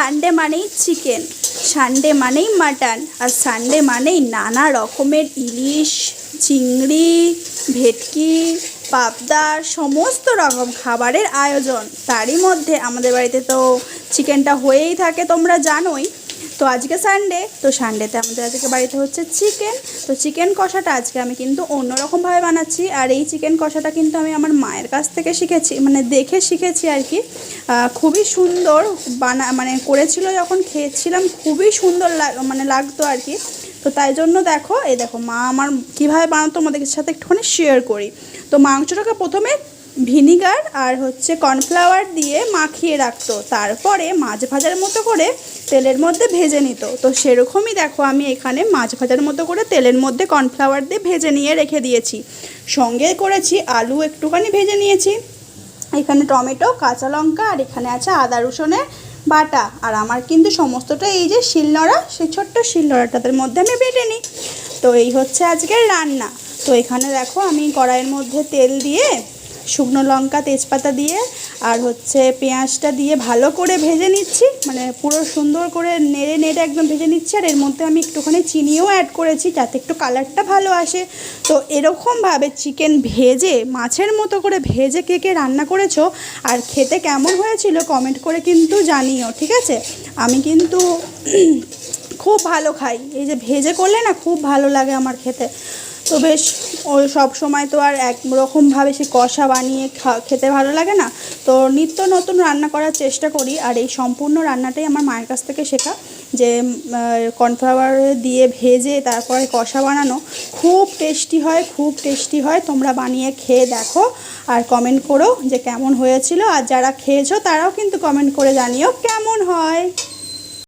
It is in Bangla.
সানডে মানেই চিকেন, সানডে মানেই মাটন, আর সানডে মানেই নানা রকমের ইলিশ, চিংড়ি, ভেটকি, পাবদা, সমস্ত রকম খাবারের আয়োজন। তারই মধ্যে আমাদের বাড়িতে তো চিকেনটা হয়েই থাকে, তোমরা জানোই। তো আজকে সানডে, তো সানডেতে আমাদের আজকে বাড়িতে হচ্ছে চিকেন। তো চিকেন কষাটা আজকে আমি কিন্তু অন্যরকমভাবে বানাচ্ছি। আর এই চিকেন কষাটা কিন্তু আমি আমার মায়ের কাছ থেকে শিখেছি, মানে দেখে শিখেছি আর কি। খুবই সুন্দর মানে করেছিল, যখন খেয়েছিলাম খুবই সুন্দর লাগতো আর কি। তো তাই জন্য দেখো, এই দেখো মা আমার কীভাবে বানাতো তোমাদের সাথে একটুখানি শেয়ার করি। তো মাংসটাকে প্রথমে ভিনিগার আর হচ্ছে কর্নফ্লাওয়ার দিয়ে মাখিয়ে রাখতো, তারপরে মাছ ভাজার মতো করে তেলের মধ্যে ভেজে নিত। তো সেরকমই দেখো আমি এখানে মাছ ভাজার মতো করে তেলের মধ্যে কর্নফ্লাওয়ার দিয়ে ভেজে নিয়ে রেখে দিয়েছি। সঙ্গে করেছি আলু একটুখানি ভেজে নিয়েছি, এখানে টমেটো, কাঁচা লঙ্কা, আর এখানে আছে আদা রসুনের বাটা। আর আমার কিন্তু সমস্তটা এই যে শিলনোড়া, সেই ছোট্ট শিলনোড়াটাদের মধ্যে আমি বেটে নিই। তো এই হচ্ছে আজকের রান্না। তো এখানে দেখো আমি কড়াইয়ের মধ্যে তেল দিয়ে শুকনো লঙ্কা, তেজপাতা দিয়ে আর হচ্ছে পেঁয়াজটা দিয়ে ভালো করে ভেজে নিচ্ছি, মানে পুরো সুন্দর করে নেড়ে নেড়ে একদম ভেজে নিচ্ছি। আর এর মধ্যে আমি একটুখানি চিনিও অ্যাড করেছি যাতে একটু কালারটা ভালো আসে। তো এরকমভাবে চিকেন ভেজে মাছের মতো করে ভেজে কে কে রান্না করেছো আর খেতে কেমন হয়েছিল কমেন্ট করে কিন্তু জানিও, ঠিক আছে? আমি কিন্তু খুব ভালো খাই, এই যে ভেজে করলে না খুব ভালো লাগে আমার খেতে। তো বেশ, ওই সব সময় তো আর একরকমভাবে সে কষা বানিয়ে খেতে ভালো লাগে না। তো নিত্য নতুন রান্না করার চেষ্টা করি। আর এই সম্পূর্ণ রান্নাটাই আমার মায়ের কাছ থেকে শেখা, যে কর্নফ্লাওয়ার দিয়ে ভেজে তারপরে কষা বানানো খুব টেস্টি হয়, খুব টেস্টি হয়। তোমরা বানিয়ে খেয়ে দেখো আর কমেন্ট করো যে কেমন হয়েছিল। আর যারা খেয়েছো তারাও কিন্তু কমেন্ট করে জানিও কেমন হয়।